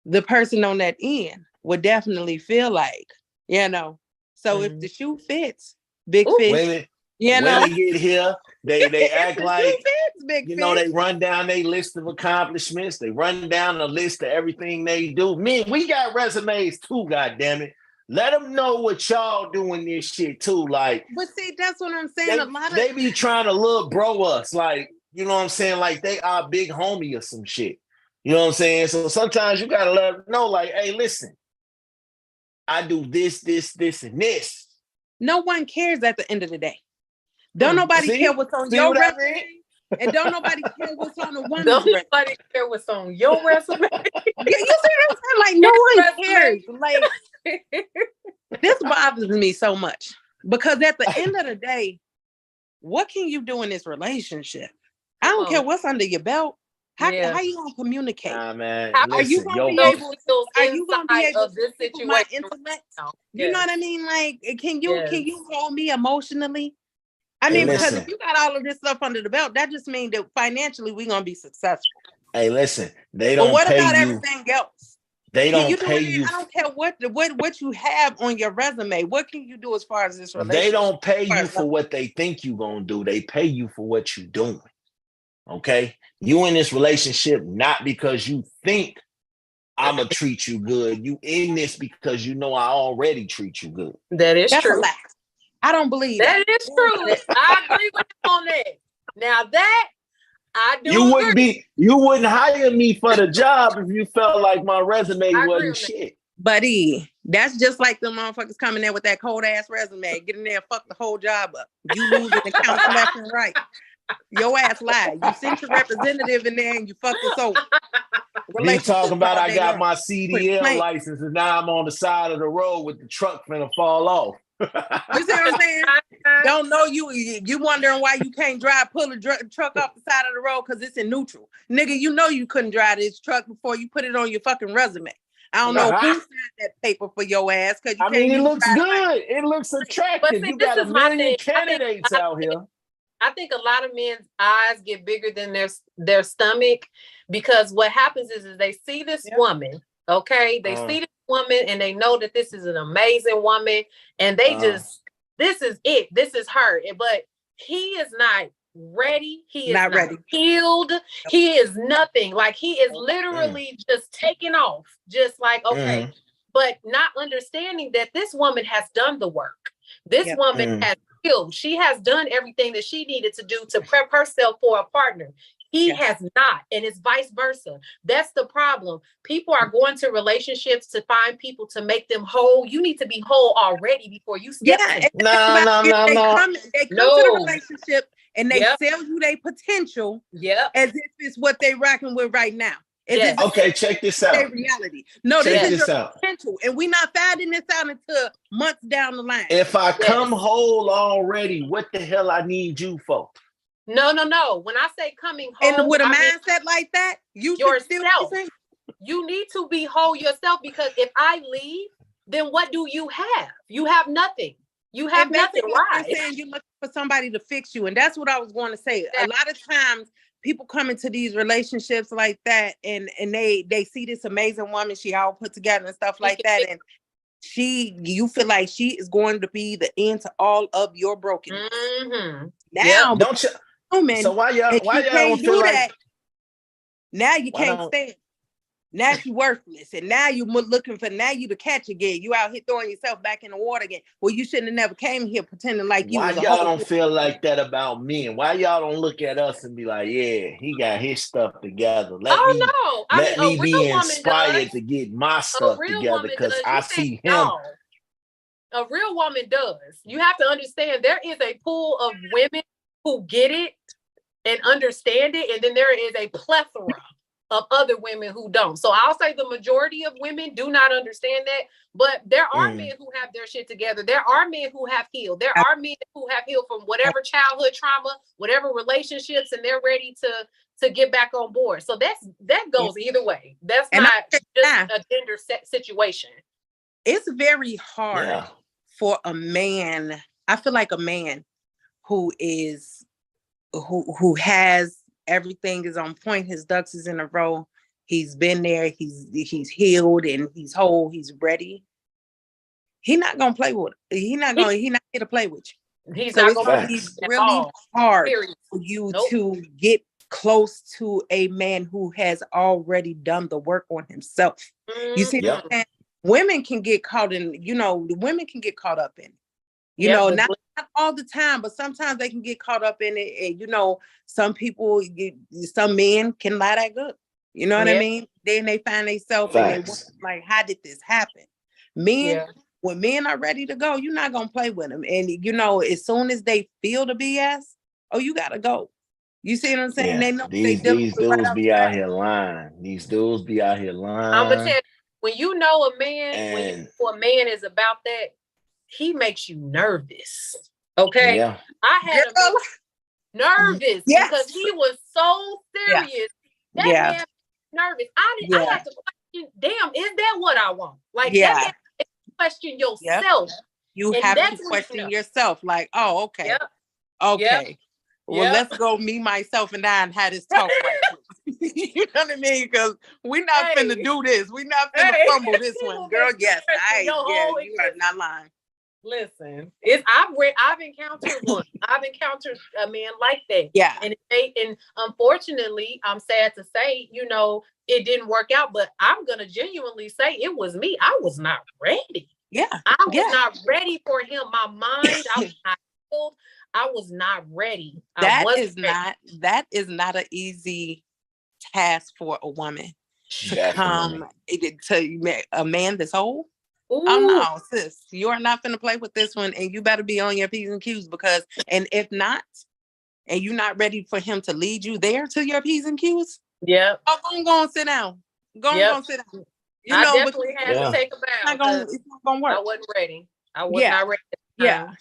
the person on that end would definitely feel like, you know. So if the shoe fits, big fish. Women get here, they act like, big you know, they run down their list of accomplishments. They run down the list of everything they do. Men, we got resumes too, goddammit. Let them know what y'all doing this shit too. Like, but see, that's what I'm saying. They be trying to look bro us, like, you know what I'm saying? Like they are big homie or some shit. You know what I'm saying? So sometimes you gotta let them know, like, hey, listen, I do this, and this. No one cares at the end of the day. Don't nobody care what's on your resume, and don't nobody care what's on the woman's resume. Don't nobody care what's on your resume. You see what I'm saying? Like, no one cares. Like, this bothers me so much, because at the end of the day, what can you do in this relationship? I don't care what's under your belt. How you gonna communicate? Nah, man. Are you gonna be able to this situation? My intellect? You know what I mean? Like, can you hold me emotionally? I mean, because if you got all of this stuff under the belt, that just means that financially we're gonna be successful. Hey, listen, they don't. But what pay about you. Everything else? They don't pay you. I don't care what you have on your resume. What can you do as far as this relationship? They don't pay you for what they think you gonna do. They pay you for what you're doing. Okay, you in this relationship not because you think I'm gonna treat you good. You in this because you know I already treat you good. That's true. A lie. I don't believe that is true. I agree with you on that. Now that I do, you wouldn't hire me for the job if you felt like my resume wasn't shit. Buddy, that's just like the motherfuckers coming there with that cold ass resume, get in there and fuck the whole job up. You losing the count left and right. Your ass lied. You sent your representative in there and you fucked us over. Me talking about I got my CDL license and now I'm on the side of the road with the truck finna fall off. You see what I'm saying? Don't know you wondering why you can't pull a truck off the side of the road because it's in neutral. Nigga, you know you couldn't drive this truck before you put it on your fucking resume. I don't know who signed that paper for your ass. Because it looks good. It looks attractive. See, you got a million candidates out here. I think a lot of men's eyes get bigger than their stomach, because what happens is they see this woman, okay? They see this woman and they know that this is an amazing woman, and they just, this is it. This is her. But he is not ready. He is not ready. Healed. He is nothing. Like, he is literally just taking off, just like, okay. But not understanding that this woman has done the work. This woman has healed. She has done everything that she needed to do to prep herself for a partner. He has not, and it's vice versa. That's the problem. People are going to relationships to find people to make them whole. You need to be whole already before you step in. No. They come to the relationship and they sell you their potential as if it's what they're rocking with right now. Okay, check this out. Reality. No, this is your potential, and we're not finding this out until months down the line. If I come whole already, what the hell I need you for? No. When I say coming whole, and with a mindset like that, you yourself. You need to be whole yourself, because if I leave, then what do you have? You have nothing. You have nothing. Right? You're saying you're looking for somebody to fix you, and that's what I was going to say. A lot of times, people come into these relationships like that, and they see this amazing woman, she all put together and stuff like that, and you feel like she is going to be the end to all of your brokenness. Now, don't you? So why y'all don't feel that? Like, now you can't stand. Now you worthless, and now you looking for you to catch again. You out here throwing yourself back in the water again. Well, you shouldn't have never came here pretending like you Why was a y'all whole. don't feel like that about men? Why y'all don't look at us and be like, yeah, he got his stuff together. Let me be inspired to get my stuff together because I see him. No. A real woman does. You have to understand there is a pool of women who get it and understand it, and then there is a plethora of other women who don't. So I'll say the majority of women do not understand that, but there are men who have their shit together. There are men who have healed. There are men who have healed from whatever childhood trauma, whatever relationships, and they're ready to get back on board. So that goes either way. That's not just a gender situation. It's very hard for a man. I feel like a man who has everything is on point. His ducks is in a row. He's been there. He's healed and he's whole. He's ready. He's not gonna play with it. He's not here to play with you. He's so not it's gonna be really hard for you Nope. to get close to a man who has already done the work on himself. You see what I'm saying? Women can get caught in, the women can get caught up in it. Not all the time, but sometimes they can get caught up in it. And, some people, some men can lie that good. You know what I mean? Then they find themselves and they wonder, like, how did this happen? Men, when men are ready to go, you're not going to play with them. And, as soon as they feel the BS, you got to go. You see what I'm saying? Yeah. They know These dudes be out here lying. These dudes be out here lying. I'm going to tell you, when you know a man, when you know a man is about that, he makes you nervous. Okay. Yeah. I had a nervous because he was so serious. That man was nervous. I had to question, damn, is that what I want? Like that man, question yourself. You have to question yourself, like, oh, okay. Okay. Well, let's go me, myself, and I and have this talk right quick. You know what I mean? Because we're not finna do this. We're not finna fumble this one. Girl, yes. You are not lying. Listen, I've encountered one. I've encountered a man like that. Yeah. And unfortunately, I'm sad to say, it didn't work out, but I'm gonna genuinely say it was me. I was not ready. Yeah. I was not ready for him. My mind, I was not healed. I was not ready. That is not an easy task for a woman to come to a man that's whole. Ooh. Oh no, sis, you are not gonna play with this one, and you better be on your P's and Q's and if not, and you're not ready for him to lead you there to your P's and Q's. Yeah. I'm gonna sit down. Go and sit down. I definitely had to take a bow. It's not gonna work. I wasn't ready. I was not ready. Yeah.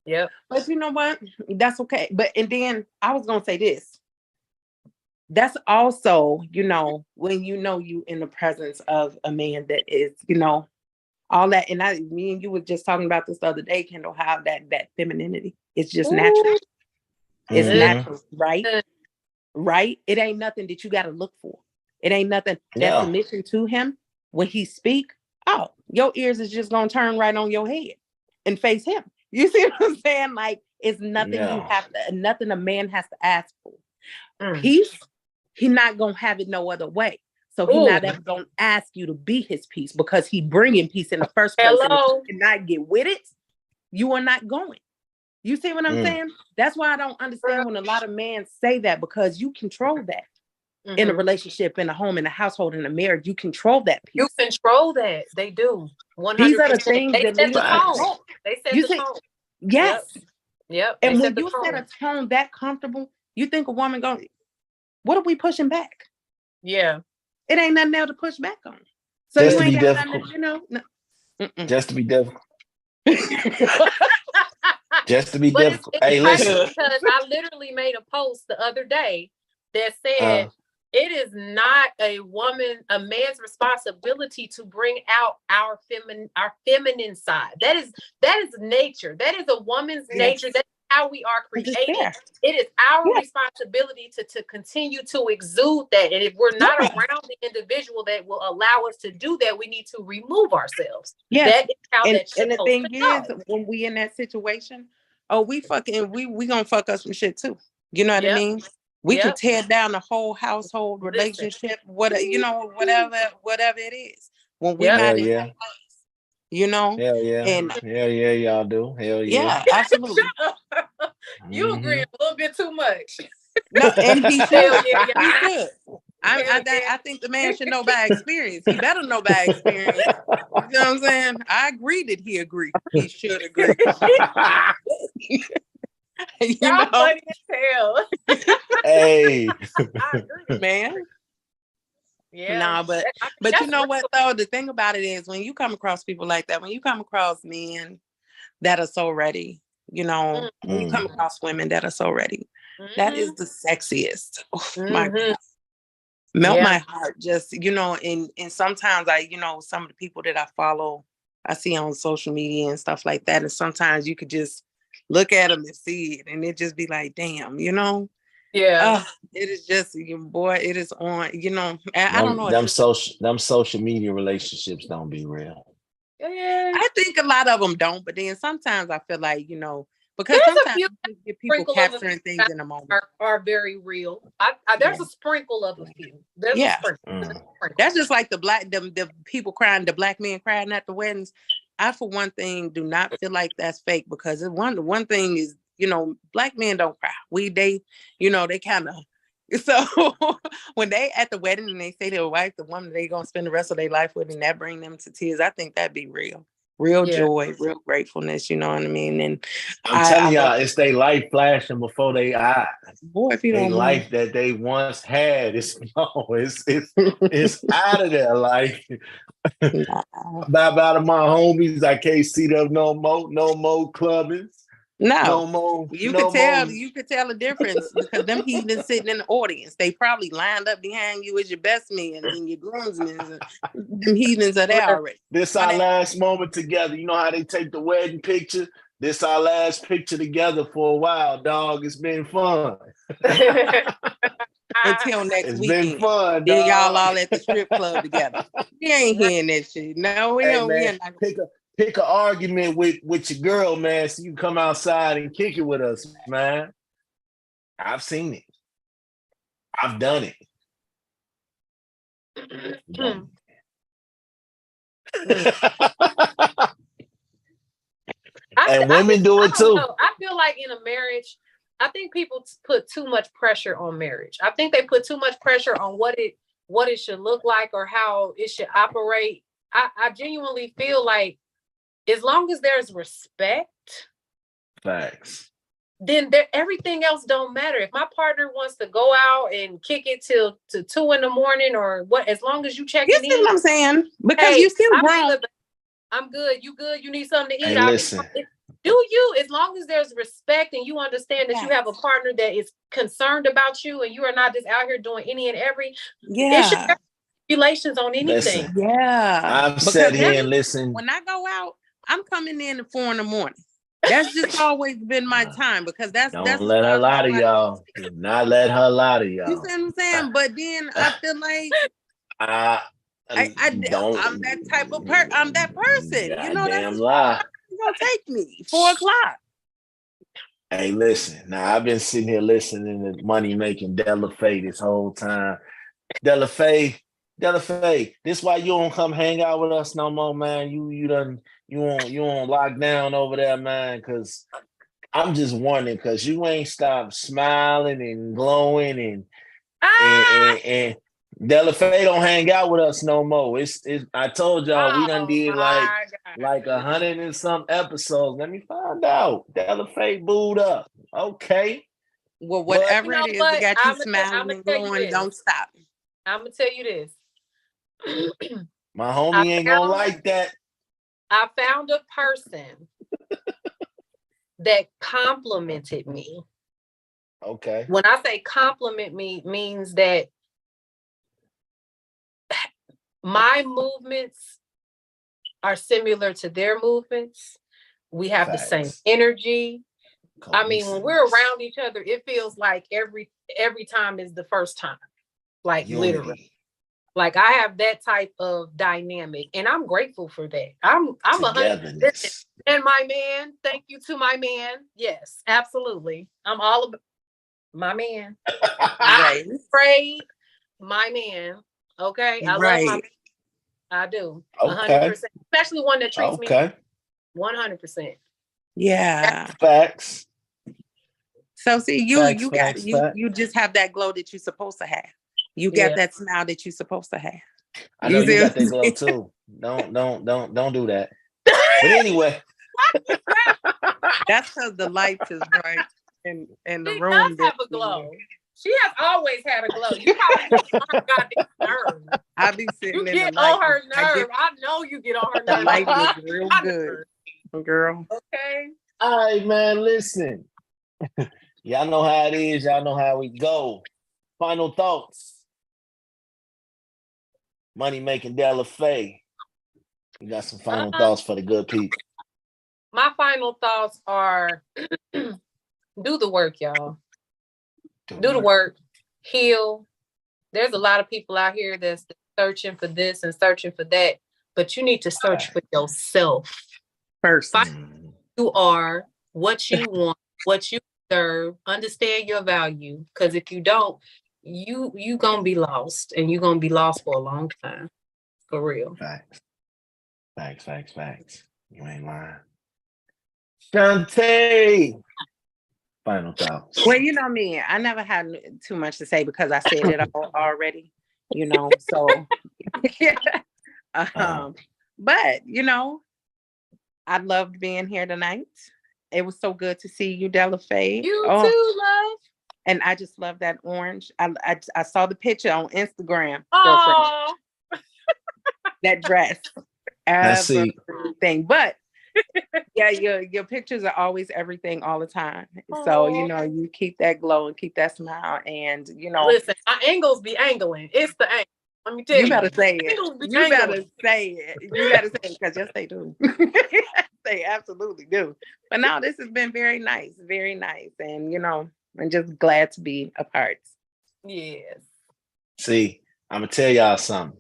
Yep. But you know what? That's okay. And then I was gonna say this. That's also, when you in the presence of a man that is, all that. And me and you were just talking about this the other day, Kendall, how that femininity is just natural. It's natural, right? Right? It ain't nothing that you got to look for. It ain't nothing that's submission to him. When he speak, your ears is just gonna turn right on your head and face him. You see what I'm saying? Like, it's nothing nothing a man has to ask for. Peace, he not gonna have it no other way. So he not ever gonna ask you to be his peace because he bringing peace in the first place. Hello. And not get with it, you are not going. You see what I'm saying? That's why I don't understand when a lot of men say that, because you control that. In a relationship, in a home, in a household, in a marriage, you control that piece. You control that. They do. 100%. These are the things they that set the tone. They set the tone. Yes. Yep. And when you set a tone that comfortable, you think a woman going, what are we pushing back? Yeah. It ain't nothing there to push back on. So just you ain't got nothing, no. Just to be difficult. Just to be difficult. Hey, listen. Because I literally made a post the other day that said, it is not a man's responsibility to bring out our feminine side. That is nature. That is a woman's nature. That's how we are created. It is our responsibility to continue to exude that. And if we're not around the individual that will allow us to do that, we need to remove ourselves. Yeah. That is how that and the thing is, when we in that situation, we gonna fuck us some shit too. You know what I mean? We can tear down the whole household relationship, whatever it is. When we're not in that place, Hell yeah. And y'all do. Hell yeah. Yeah, absolutely. You agree a little bit too much. No, and he should. He should. I think the man should know by experience. He better know by experience. You know what I'm saying? I agree that he agreed. He should agree. Y'all funny as hell. Hey. I agree, man. Yeah. Nah, but you know what though? The thing about it is when you come across people like that, when you come across men that are so ready, when you come across women that are so ready, that is the sexiest. Oh, my God. Melt my heart, just, and sometimes some of the people that I follow, I see on social media and stuff like that. And sometimes you could just look at them and see it and it just be like, damn, Yeah. It is just, boy, it is on, I don't know. Them social media relationships don't be real. Yeah. I think a lot of them don't, but then sometimes I feel like, because sometimes you get people capturing things in a moment are very real. There's a sprinkle of a few. There's a sprinkle. That's just like the people crying, the black men crying at the weddings. I, for one thing, do not feel like that's fake because one thing is, black men don't cry. They kind of. So when they at the wedding and they say their wife, the woman they gonna spend the rest of their life with, and that bring them to tears, I think that'd be real joy, real gratefulness. You know what I mean? And I'm telling y'all, it's their life flashing before their eyes. Boy, if you don't life that they once had, it's out of their life. About my homies, I can't see them no more clubbing. No more. You could tell the difference because them heathens sitting in the audience. They probably lined up behind you as your best men and your groomsmen. Them heathens are there already. This our last moment together. You know how they take the wedding picture? This our last picture together for a while, dog. It's been fun. Until next weekend. It's been fun, then dog. Y'all all at the strip club together. We ain't hearing that shit. No, we don't. Man, pick an argument with your girl, man, so you can come outside and kick it with us, man. I've seen it. I've done it. And women do it too. I feel like in a marriage, I think people put too much pressure on marriage. I think they put too much pressure on what it should look like or how it should operate. I genuinely feel like as long as there's respect, facts, then everything else don't matter. If my partner wants to go out and kick it till 2 a.m. or what, as long as you check in. You see what I'm saying? Because you still grown. I'm good. You good? You need something to eat? Hey, listen. Do you, as long as there's respect and you understand that you have a partner that is concerned about you and you are not just out here doing any and every. It should have relations on anything. Listen, I've sat here and listened. When I go out, I'm coming in at 4 a.m. That's just always been my time because that's. Don't let her lie to y'all. Do not let her lie to y'all. You see what I'm saying? But then I feel like I'm that type of person. I'm that person. Damn lie. It's gonna take me 4 o'clock. Hey, listen. Now I've been sitting here listening to money making Delafaye this whole time. Delafaye, this why you don't come hang out with us no more, man. You on lockdown over there, man. Cause I'm just wondering, cause you ain't stopped smiling and glowing and Delafaye don't hang out with us no more. It's I told y'all we done did like 100 and some episodes. Let me find out. Delafaye booed up. Okay. Well, whatever it is that got you smiling and glowing, don't stop. I'm gonna tell you this. My homie ain't gonna like that. I found a person that complimented me. Okay. When I say compliment me, means that my movements are similar to their movements. We have the same energy. I mean, when we're around each other, it feels like every time is the first time. Like literally. Like I have that type of dynamic, and I'm grateful for that. I'm 100%. And my man, thank you to my man. Yes, absolutely. I'm all my man. Right. Afraid, my man. Okay, I love my Right. man. I do. Okay. 100%. Especially one that treats me Okay. 100%. Yeah. Facts. So see, Facts, got facts, facts. you just have that glow that you're supposed to have. You got Yeah. that smile that you're supposed to have. I know you see got what that I'm glow saying? too. Don't do that. But anyway. That's because the lights is bright and the She room does have a glow. She has always had a glow. You probably get on her goddamn nerve. I be sitting You in the get light. on her I nerve. get I know you get on her the nerve. light is real My good, nerve. girl. Okay. All right, man. Listen. Y'all know how it is. Y'all know how we go. Final thoughts. Money making Delafaye. You got some final thoughts for the good people. My final thoughts are do the work, y'all. Do the work. Heal. There's a lot of people out here that's searching for this and searching for that, but you need to search for yourself. First. Find who you are, what you want, what you deserve, understand your value. Because if you don't, you gonna be lost, and you're gonna be lost for a long time. For real. Facts. Facts, facts, facts. You ain't lying. Chaunte. Final thoughts. Well, you know me, I never had too much to say because I said it all already, you know. So, but you know, I loved being here tonight. It was so good to see you, Delafaye. You too, love. And I just love that orange. I saw the picture on Instagram, girlfriend. That dress. Let's see. Everything. But yeah, your pictures are always everything all the time. So, you know, you keep that glow and keep that smile. And, you know. Listen, my angles be angling. It's the angle. Let me tell you. You better say it. You better say it. You better say it because yes, they do. They absolutely do. But no, this has been very nice. Very nice. And, you know, I'm just glad to be a part. Yes. See, I'm going to tell y'all something.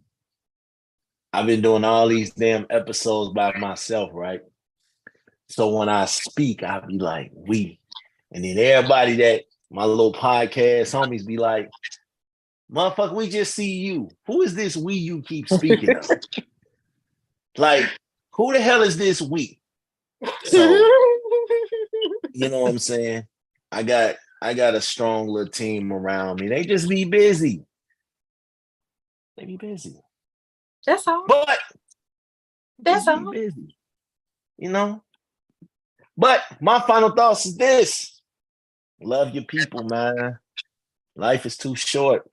I've been doing all these damn episodes by myself, right? So when I speak, I'll be like, we. And then everybody that my little podcast homies be like, motherfucker, we just see you. Who is this we you keep speaking of? Like, who the hell is this we? So, you know what I'm saying? I got a strong little team around me. They just be busy. They be busy. That's all. But that's all. Busy. You know? But my final thoughts is this. Love your people, man. Life is too short.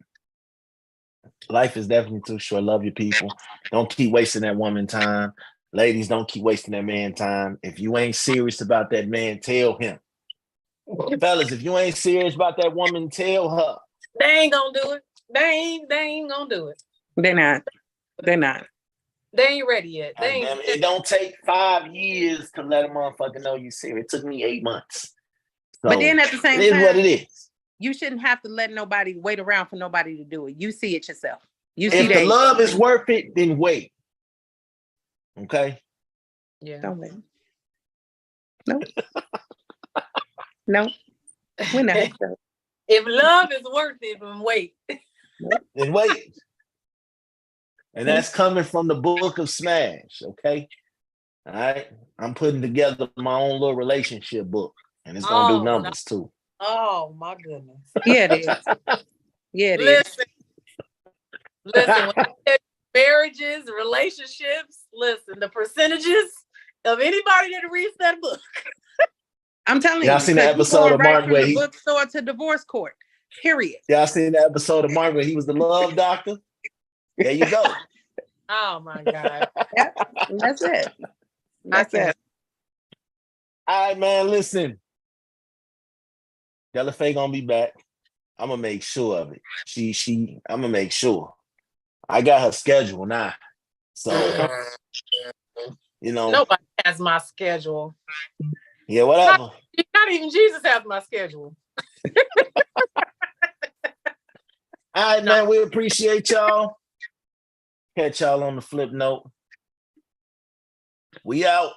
Life is definitely too short. Love your people. Don't keep wasting that woman time. Ladies, don't keep wasting that man time. If you ain't serious about that man, tell him. Fellas, if you ain't serious about that woman, tell her. They ain't gonna do it. They ain't gonna do it. They're not. They're not. They ain't ready yet. It don't take 5 years to let a motherfucker know you serious. It took me 8 months. So but then at the same time, it is what it is. You shouldn't have to let nobody wait around for nobody to do it. You see it yourself. If the love is worth it, then wait. Okay? Yeah. Don't wait. No. No. We're not. If love is worth it, then wait. Then wait. And that's coming from the book of Smash, okay? All right? I'm putting together my own little relationship book, and it's going to do numbers, too. Oh, my goodness. Yeah, it is. Yeah, it is. Listen, marriages, relationships, listen, the percentages of anybody that reads that book. I'm telling y'all seen the episode of Martin where he bookstore to divorce court. Period. Y'all seen the episode of Martin where he was the love doctor? There you go. Oh my God. Yep, that's it. That's it. All right, man. Listen. Delafaye gonna be back. I'm gonna make sure of it. I'm gonna make sure. I got her schedule now. So you know. Nobody has my schedule. Yeah, whatever. Not even Jesus has my schedule. All right, man. We appreciate y'all. Catch y'all on the flip note. We out.